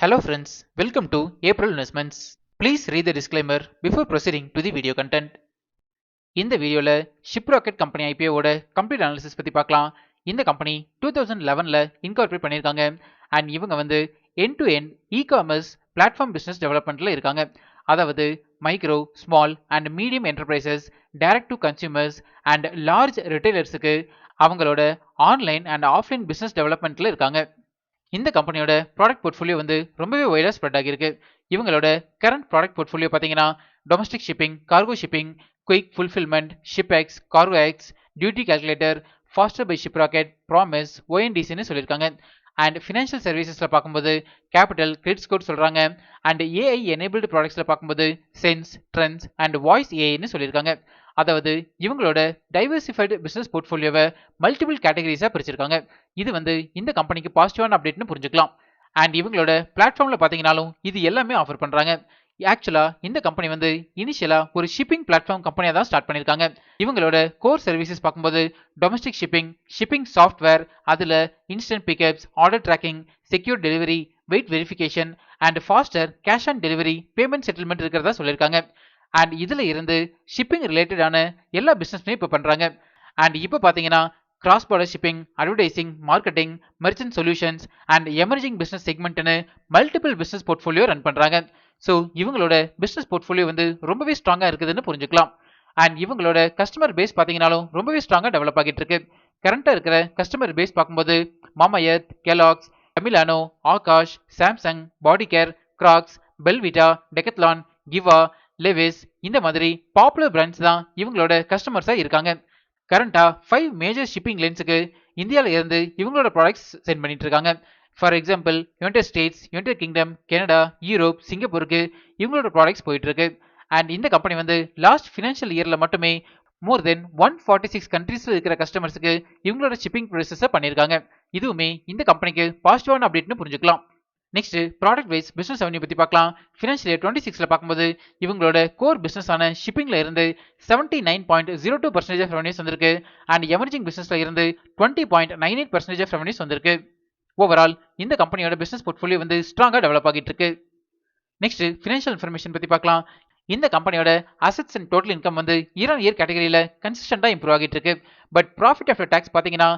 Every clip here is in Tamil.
Hello friends, welcome to April Investments. Please read the disclaimer before proceeding to the video content. இந்த வீடியோல ஷிப்ராக்கெட் கம்பெனி ஐபிஓட கம்ப்ளீட் அனாலிசிஸ் பத்தி பார்க்கலாம். இந்த கம்பெனி 2011ல இன்கார்பரேட் பண்ணிருக்காங்க அண்ட் இவங்க வந்து end to end e-commerce platform business டெவலப்மெண்ட்ல இருக்காங்க. அதாவது micro, small and medium enterprises, direct to consumers and large ரிட்டைலர்ஸுக்கு அவங்களோட ஆன்லைன் அண்ட் ஆஃப்லைன் பிசினஸ் டெவலப்மெண்ட்ல இருக்காங்க. இந்த கம்பெனியோட ப்ராடக்ட் போர்ட்ஃபோலியோ வந்து ரொம்பவே வைடா ஸ்ப்ரெட் ஆகிருக்கு. இவங்களோட கரண்ட் ப்ராடக்ட் போர்ட்ஃபோலியோ பார்த்தீங்கன்னா domestic shipping, cargo shipping, quick fulfilment, ShipX, cargo X, duty calculator, faster by Shiprocket, promise, ஓஎன்டிசின்னு சொல்லியிருக்காங்க. அண்ட் ஃபினான்ஷியல் சர்வீசஸில் பார்க்கும்போது கேபிட்டல், கிரெடிட் ஸ்கோர் சொல்கிறாங்க. அண்ட் ஏஐ எனேபிள்டு ப்ராடக்ட்ஸில் பார்க்கும்போது சென்ஸ், ட்ரெண்ட்ஸ் அண்ட் வாய்ஸ் ஏஐன்னு சொல்லியிருக்காங்க. அதாவது இவங்களோட டைவர்சிஃபைடு பிசினஸ் போர்ட்ஃபோலியோவை மல்டிபிள் கேட்டகரிஸாக பிரிச்சிருக்காங்க. இது வந்து இந்த கம்பெனிக்கு பாசிட்டிவான அப்டேட்னு புரிஞ்சுக்கலாம். அண்ட் இவங்களோட பிளாட்ஃபார்மில் பார்த்தீங்கன்னாலும் இது எல்லாமே ஆஃபர் பண்ணுறாங்க. ஆக்சுவலாக இந்த கம்பெனி வந்து இனிஷியலாக ஒரு ஷிப்பிங் பிளாட்ஃபார்ம் கம்பெனியாக தான் ஸ்டார்ட் பண்ணியிருக்காங்க. இவங்களோட கோர் சர்வீசஸ் பார்க்கும்போது டொமஸ்டிக் ஷிப்பிங், ஷிப்பிங் சாஃப்ட்வேர், அதில் instant pickups, order tracking, secure delivery, weight verification and faster cash on delivery, payment settlement இருக்கிறதா சொல்லியிருக்காங்க. அண்ட் இதில் இருந்து ஷிப்பிங் ரிலேட்டடான எல்லா பிஸ்னஸுமே இப்போ பண்ணுறாங்க. அண்ட் இப்போ பார்த்தீங்கன்னா cross border shipping, advertising, marketing, merchant solutions and emerging business செக்மெண்ட்னு மல்டிபிள் பிஸ்னஸ் போர்ட்ஃபோலியோ ரன் பண்ணுறாங்க. ஸோ இவங்களோட பிஸ்னஸ் போர்ட்ஃபோலியோ வந்து ரொம்பவே ஸ்ட்ராங்காக இருக்குதுன்னு புரிஞ்சுக்கலாம். அண்ட் இவங்களோட கஸ்டமர் பேஸ் பார்த்தீங்கன்னாலும் ரொம்பவே ஸ்ட்ராங்காக டெவலப் ஆகிட்டு இருக்கு. கரண்ட்டாக இருக்கிற கஸ்டமர் பேஸ் பார்க்கும்போது மாமாயத், கெலாக்ஸ், தமிலானோ, Aakash, Samsung, body care, Crocs, Bellavita, Decathlon, Giva, Levi's இந்த மாதிரி பாப்புலர் பிராண்ட்ஸ் தான் இவங்களோட கஸ்டமர்ஸாக இருக்காங்க. கரண்ட்டாக 5 மேஜர் ஷிப்பிங் லைன்ஸுக்கு இந்தியாவில் இருந்து இவங்களோட ப்ராடக்ட்ஸ் சென்ட் பண்ணிட்டு இருக்காங்க. For example United states, United kingdom, Canada, Europe, சிங்கப்பூருக்கு இவங்களோட ப்ராடக்ட்ஸ் போயிட்டு இருக்கு. அண்ட் இந்த கம்பெனி வந்து லாஸ்ட் ஃபினான்ஷியல் இயரில் மட்டுமே மோர் தென் 146 கண்ட்ரீஸில் இருக்கிற கஸ்டமர்ஸுக்கு இவங்களோட ஷிப்பிங் ப்ராசஸை பண்ணியிருக்காங்க. இதுவுமே இந்த கம்பெனிக்கு பாசிட்டிவான அப்டேட்னு புரிஞ்சுக்கலாம். Next product wise business revenue பத்தி பார்க்கலாம். ஃபினான்ஷியல் இயர் 26ல பார்க்கும்போது இவங்களோட கோர் பிசினஸ் ஆன ஷிப்பிங்ல இருந்து 79.02% ஆஃப் ரெவன்யூஸ் வந்திருக்கு. அண்ட் எமர்ஜிங் பிசினஸ்ல இருந்து 20.98% ஆஃப் ரெவன்யூஸ் வந்திருக்கு. ஓவரால் இந்த கம்பெனியோட பிசினஸ் போர்ட்ஃபோலியோ வந்து ஸ்ட்ராங்கா டெவலப் ஆகிட்டு இருக்கு. நெக்ஸ்ட் ஃபினான்ஷியல் இன்ஃபர்மேஷன் பத்தி பார்க்கலாம். இந்த கம்பெனியோட அசெட்ஸ் அண்ட் டோட்டல் இன்கம் வந்து இயர் கேட்டகரியில கன்சிஸ்டண்டா இம்ப்ரூவ் ஆகிட்டு இருக்கு. பட் ப்ராஃபிட் ஆஃப்டர் டாக்ஸ் பாத்தீங்கன்னா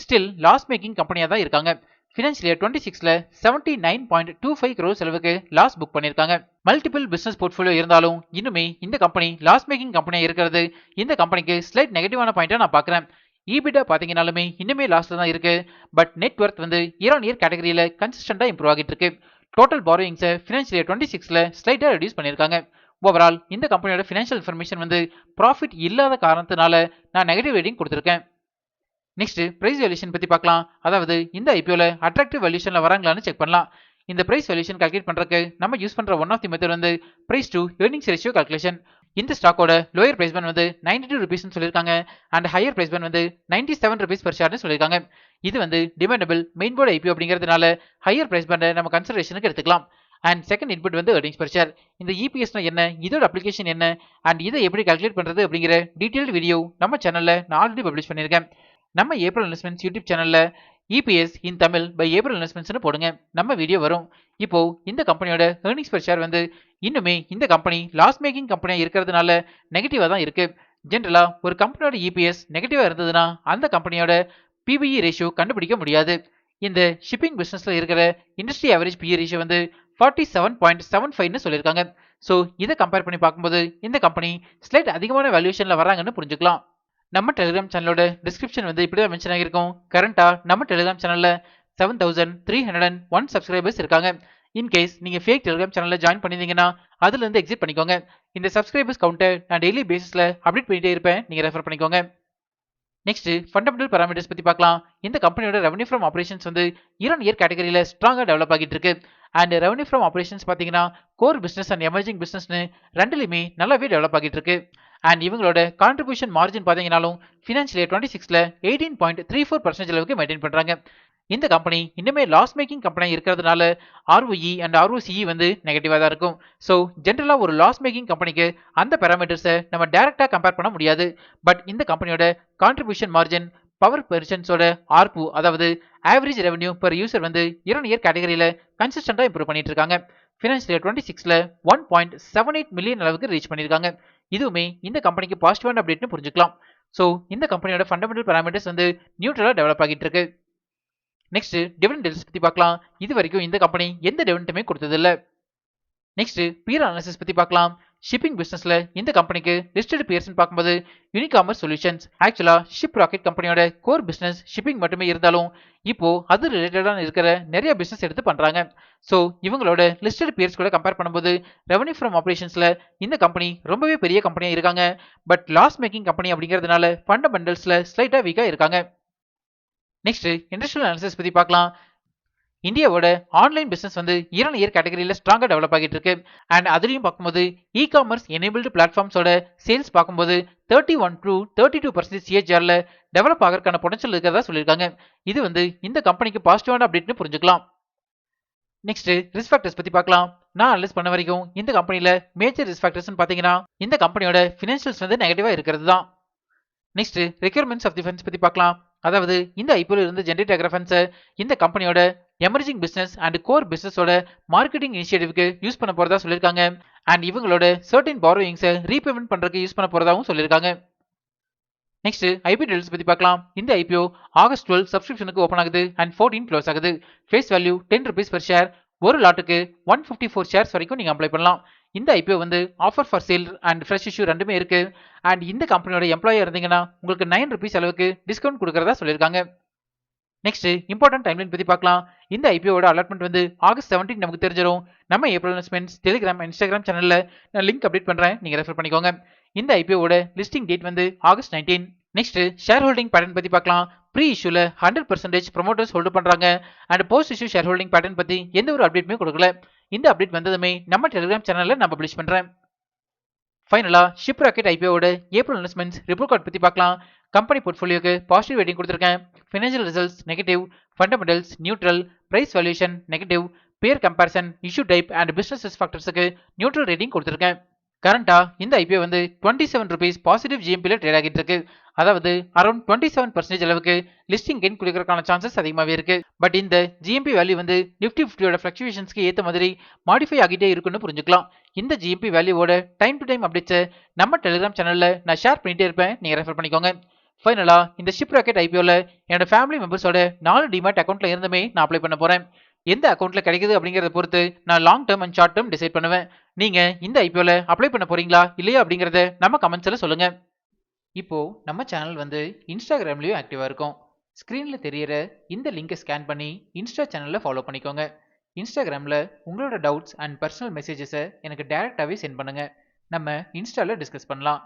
ஸ்டில் லாஸ் மேக்கிங் கம்பெனியா தான் இருக்காங்க. ஃபினான்ஷியல் இயர் 26ல 79.25 crore செலவுக்கு லாஸ் புக் பண்ணிருக்காங்க. மல்டிபிள் பிசினஸ் போர்ட்ஃபோலியோ இருந்தாலும் இன்னுமே இந்த கம்பெனி லாஸ் மேக்கிங் கம்பெனியா இருக்கிறது இந்த கம்பெனிக்கு ஸ்லைட் நெகட்டிவான பாயிண்டா நான் பார்க்குறேன். ஈபிட்டா பாத்தீங்கன்னாலுமே இன்னுமே லாஸ்ல தான் இருக்கு. பட் நெட் ஒர்த் வந்து இயர் கேட்டகரியில கன்சிஸ்டண்டா இம்ப்ரூவ் ஆகிட்டு இருக்கு. டோட்டல் பாரோயிங்ஸை ஃபினான்ஷியல் இயர் 26ல ஸ்லைட்டா ரெடியூஸ் பண்ணிருக்காங்க. ஓவரால் இந்த கம்பெனியோட ஃபினான்ஷியல் இன்ஃபர்மேஷன் வந்து ப்ராஃபிட் இல்லாத காரணத்தினால நான் நெகட்டிவ் ரேட்டிங் கொடுத்துருக்கேன். நெக்ஸ்ட் பிரைஸ் வேல்யூஷன் பத்தி பார்க்கலாம். அதாவது இந்த ஐபிஓல அட்ராக்டிவ் வேல்யூஷன்ல வராங்களான்னு செக் பண்ணலாம். இந்த பிரைஸ் வேல்யூஷன் கால்குலேட் பண்றதுக்கு நம்ம யூஸ் பண்ற ஒன் ஆஃப் தி மெத்தட் வந்து price to earnings ratio calculation. இந்த ஸ்டாக்கோட லோயர் பிரைஸ் பேண்ட் வந்து 92 rupees சொல்லியிருக்காங்க. அண்ட் ஹையர் பிரைஸ் பேண்ட் வந்து 97 rupees per share சொல்லியிருக்காங்க. இது வந்து டிமாண்டபிள் மெயின் போர்டு ஐபிஓ அப்படிங்கிறதுனால ஹையர் பிரைஸ் பேண்டை நம்ம கன்சிடரேஷனுக்கு எடுத்துக்கலாம். அண்ட் செகண்ட் இன்புட் வந்து ஏர்னிங்ஸ் பெர் ஷேர். இந்த இபிஎஸ்னா என்ன, இதோட அப்ளிகேஷன் என்ன அண்ட் இதை எப்படி கால்குலேட் பண்றது அப்படிங்கிற டீடைல்டு வீடியோ நம்ம சேனல்ல நான் ஆல்ரெடி பப்ளிஷ் பண்ணியிருக்கேன். நம்ம ஏப்ரல் இன்வெஸ்ட்மெண்ட்ஸ் யூடியூப் சேனல்ல EPS in Tamil by April இன்வெஸ்ட்மெண்ட்ஸ்னு போடுங்க, நம்ம வீடியோ வரும். இப்போ இந்த கம்பெனியோட ஏர்னிங்ஸ் பெர் ஷேர் வந்து இன்னுமே இந்த கம்பெனி லாஸ் மேக்கிங் கம்பெனியா இருக்கிறதுனால நெகட்டிவா தான் இருக்கு. ஜென்ரலா ஒரு கம்பெனியோட இபிஎஸ் நெகட்டிவா இருந்ததுன்னா அந்த கம்பெனியோட பிபிஇ ரேஷியோ கண்டுபிடிக்க முடியாது. இந்த ஷிப்பிங் பிசினஸ்ல இருக்கிற இண்டஸ்ட்ரி ஆவரேஜ் பிஇ ரேஷியோ வந்து 47.75ன்னு சொல்லியிருக்காங்க. ஸோ இதை கம்பேர் பண்ணி பார்க்கும்போது இந்த கம்பெனி ஸ்லைட் அதிகமான வேல்யூஷன்ல வராங்கன்னு புரிஞ்சுக்கலாம். நம்ம டெலிகிராம் சேனலோட டிஸ்கிரிப்ஷன் வந்து இப்படி தான் மென்ஷன் ஆகிருக்கும். கரண்டா நம்ம டெலிகிராம் சேனல்ல 7301 சப்ஸ்கிரைபர்ஸ் இருக்காங்க. இன்கேஸ் நீங்க ஃபேக் டெலிகிராம் சேனல்ல ஜாயின் பண்ணிருந்தீங்கன்னா அதுல இருந்து எக்ஸிட் பண்ணிக்கோங்க. இந்த சப்ஸ்கிரைபர்ஸ் கவுண்டை நான் டெய்லி பேசிஸ்ல அப்டேட் பண்ணிட்டே இருப்பேன், நீங்க ரெஃபர் பண்ணிக்கோங்க. நெக்ஸ்ட் ஃபண்டமெண்டல் பாராமீட்டர்ஸ் பத்தி பார்க்கலாம். இந்த கம்பெனியோட ரெவன்யூ ஃப்ரம் ஆபரேஷன்ஸ் வந்து இயர் கேட்டகரியில ஸ்ட்ராங்கா டெவலப் ஆகிட்டு இருக்கு. அண்ட் ரெவன்யூ ஃப்ரம் ஆபரேஷன்ஸ் பாத்தீங்கன்னா கோர் பிசினஸ் அண்ட் எமர்ஜிங் பிசினஸ்னு ரெண்டுலையுமே நல்லாவே டெவலப் ஆகிட்டு இருக்கு. அண்ட் இவங்களோட கான்ட்ரிபியூஷன் மார்ஜின் பாத்தீங்கன்னாலும் ஃபினான்ஷியல் இயர் 26ல 18.34% அளவுக்கு மெயின்டைன் பண்றாங்க. இந்த கம்பெனி இன்னுமே லாஸ் மேக்கிங் கம்பெனியா இருக்கிறதுனால ஆர்ஓஇ அண்ட் ஆர்ஓசிஇ வந்து நெகட்டிவா தான் இருக்கும். ஸோ ஜென்ரலா ஒரு லாஸ் மேக்கிங் கம்பெனிக்கு அந்த பேராமீட்டர்ஸை நம்ம டைரக்டா கம்பேர் பண்ண முடியாது. பட் இந்த கம்பெனியோட கான்ட்ரிபியூஷன் மார்ஜின் பவர் பெர்சன்ஸோட ஆர்பு அதாவது ஆவரேஜ் ரெவன்யூ பெர் யூசர் வந்து இயர் கேட்டகரியில கன்சிஸ்டன்டா இம்ப்ரூவ் பண்ணிட்டு இருக்காங்க. ஃபினான்ஷியல் இயர் 26ல 1.78 மில்லியன் அளவுக்கு ரீச் பண்ணிருக்காங்க. இதுவுமே இந்த கம்பெனிக்கு பாசிட்டிவான அப்டேட்னு புரிஞ்சுக்கலாம். ஸோ இந்த கம்பெனியோட ஃபண்டமெண்டல் பாராமீட்டர்ஸ் வந்து நியூட்ரலா டெவலப் ஆகிட்டு இருக்கு. நெக்ஸ்ட் டிவிடெண்ட் டீல்ஸ் பத்தி பார்க்கலாம். இது வரைக்கும் இந்த கம்பெனி எந்த டிவிடெண்டுமே கொடுத்ததில்ல. நெக்ஸ்ட் பியர் அனாலிசிஸ் பத்தி பார்க்கலாம். ஷிப்பிங் பிசினஸ்ல இந்த கம்பெனிக்கு லிஸ்டட் பியர்ஸ் பார்க்கும்போது யூனிகாமர்ஸ் சொல்யூஷன்ஸ். ஆக்சுவலா ஷிப் ராக்கெட் கம்பெனியோட கோர் பிசினஸ் ஷிப்பிங் மட்டுமே இருந்தாலும் இப்போ அது ரிலேட்டடான இருக்கிற நிறைய பிசினஸ் எடுத்து பண்றாங்க. ஸோ இவங்களோட லிஸ்டட் பியர்ஸ் கூட கம்பேர் பண்ணும்போது ரெவன்யூ ஃப்ரம் ஆபரேஷன்ஸ்ல இந்த கம்பெனி ரொம்பவே பெரிய கம்பெனியா இருக்காங்க. பட் லாஸ் மேக்கிங் கம்பெனி அப்படிங்கிறதுனால ஃபண்டமெண்டல்ஸ்ல ஸ்லைட்டா வீக்கா இருக்காங்க. நெக்ஸ்ட் இண்டஸ்ட்ரியல் அனாலிசிஸ் பத்தி பார்க்கலாம். இந்தியாவோட ஆன்லைன் பிசினஸ் வந்து இயர் கேட்டகரியில ஸ்ட்ராங்கா டெவலப் ஆகிட்டு இருக்கு. அண்ட் அதுலயும் பார்க்கும்போது இ காமர்ஸ் எனேபிள்டு பிளாட்ஃபார்ம்ஸோட சேல்ஸ் பார்க்கும்போது 31 to 32% சிஏஜிஆர்ல டெவலப் ஆகிறதுக்கான பொட்டன்ஷியல் இருக்கிறதா சொல்லியிருக்காங்க. இது வந்து இந்த கம்பெனிக்கு பாசிட்டிவான அப்டேட்னு புரிஞ்சுக்கலாம். நெக்ஸ்ட் ரிஸ்க் ஃபேக்டர்ஸ் பத்தி பார்க்கலாம். நான் அனலைஸ் பண்ண வரைக்கும் இந்த கம்பெனில மேஜர் ரிஸ்க் ஃபேக்டர்ஸ் பாத்தீங்கன்னா இந்த கம்பெனியோட ஃபினான்ஷியல்ஸ் வந்து நெகட்டிவா இருக்கிறது தான். Next requirements of the funds பத்தி பார்க்கலாம். அதாவது இந்த ஐபிஓல இருந்து ஜெனரேட் ஆகிற ஃபண்ட்ஸை இந்த கம்பெனியோட எமர்ஜிங் பிசினஸ் அண்ட் கோர் பிசினஸோட மார்க்கெட்டிங் இனிஷியேட்டிவ்க்கு யூஸ் பண்ண போறதா சொல்லியிருக்காங்க. அண்ட் இவங்களோட சர்டன் பாரோயிங்ஸை ரீபேமெண்ட் பண்றதுக்கு யூஸ் பண்ண போறதாவும் சொல்லியிருக்காங்க. நெக்ஸ்ட் ஐபிஓ டீல்ஸ் பத்தி பார்க்கலாம். இந்த ஐபிஓ ஆகஸ்ட் 12 சப்ஸ்கிரிப்ஷனுக்கு ஓப்பன் ஆகுது அண்ட் 14 க்ளோஸ் ஆகுது. Face value 10 rupees per share. ஒரு லாட்டுக்கு 154 ஷேர்ஸ் வரைக்கும் நீங்க அப்ளை பண்ணலாம். இந்த ஐபிஓ வந்து offer for sale and fresh issue ரெண்டுமே இருக்கு. அண்ட் இந்த கம்பெனியோட எம்ப்ளாயா இருந்தீங்கன்னா உங்களுக்கு 9 rupees அளவுக்கு டிஸ்கவுண்ட் கொடுக்கறதா சொல்லியிருக்காங்க. நெக்ஸ்ட் இம்பார்ட்டன்ட் டைம்லைன் பத்தி பார்க்கலாம். இந்த ஐபிஓட அலாட்மெண்ட் வந்து ஆகஸ்ட் 17 நமக்கு தெரிஞ்சிடும். நம்ம ஏப்ரல் இன்வெஸ்ட்மெண்ட்ஸ் டெலிகிராம் இன்ஸ்டாகிராம் சேனல்ல நான் லிங்க் அப்டேட் பண்றேன், நீங்க ரெஃபர் பண்ணிக்கோங்க. இந்த ஐபிஓட லிஸ்டிங் டேட் வந்து August 19. Next share holding pattern பத்தி பார்க்கலாம். ப்ரீ இஷ்யூல 100% ப்ரொமோட்டர்ஸ் ஹோல்டு பண்றாங்க. And post issue share holding pattern பத்தி எந்த ஒரு அப்டேட்டுமே கொடுக்கல. இந்த அப்டேட் வந்ததுமே நம்ம டெலிகிராம் சேனல்ல நான் பப்ளிஷ் பண்றேன். ஃபைனலா ஷிப் ராக்கெட் ஐபிஓட ஏப்ரல் இன்வெஸ்ட்மெண்ட்ஸ் ரிப்போர்ட் கார்டு பத்தி பார்க்கலாம். கம்பெனி போர்ட்ஃபோலியோக்கு பாசிட்டிவ் ரேட்டிங் கொடுத்திருக்கேன். Financial results negative, fundamentals neutral, price valuation negative, peer comparison, issue type and business risk ஃபேக்டர்ஸ்க்கு நியூட்ரல் ரேட்டிங் கொடுத்திருக்கேன். கரண்டா இந்த ஐபிஓ வந்து 27 rupees பாசிட்டிவ் ஜிஎம்பில ட்ரேட் ஆகிட்டு இருக்கு. அதாவது அரௌண்ட் 27% அளவுக்கு லிஸ்டிங் கெயின் கொடுக்கறதுக்கான சான்சஸ் அதிகமாகவே இருக்கு. பட் இந்த ஜிஎம்பி வேல்யூ வந்து நிஃப்டி 50யோட ஃபிளக்சுவேஷன்ஸ்க்கு ஏற்ற மாதிரி மாடிஃபை ஆகிட்டே இருக்குன்னு புரிஞ்சுக்கலாம். இந்த ஜிஎம்பி வேல்யூவோட டைம் டு டைம் அப்டேட்ஸை நம்ம டெலிகிராம் சேனல்ல நான் ஷேர் பண்ணிட்டே இருப்பேன், நீங்க ரெஃபர் பண்ணிக்கோங்க. ஃபைனலா இந்த ஷிப் ராக்கெட் ஐபிஓல என்னோட ஃபேமிலி மெம்பர்ஸோட 4 டிமேட் அக்கௌண்ட்ல இருந்துமே நான் அப்ளை பண்ண போறேன். எந்த அக்கௌண்ட்ல கிடைக்குது அப்படிங்கறத பொறுத்து நான் long term and short term decide பண்ணுவேன். நீங்க இந்த ஐபிஓல அப்ளை பண்ண போறீங்களா இல்லையா அப்படிங்கறத நம்ம கமெண்ட்ஸ்ல சொல்லுங்க. இப்போ நம்ம சேனல் வந்து இன்ஸ்டாகிராம்லயும் ஆக்டிவா இருக்கும். ஸ்கிரீன்ல தெரியற இந்த லிங்கை ஸ்கேன் பண்ணி இன்ஸ்டா சேனல்ல ஃபாலோ பண்ணிக்கோங்க. இன்ஸ்டாகிராம்ல உங்களோட டவுட்ஸ் அண்ட் பர்சனல் மெசேஜஸை எனக்கு டைரக்டாவே சென்ட் பண்ணுங்க. நம்ம இன்ஸ்டால டிஸ்கஸ் பண்ணலாம்.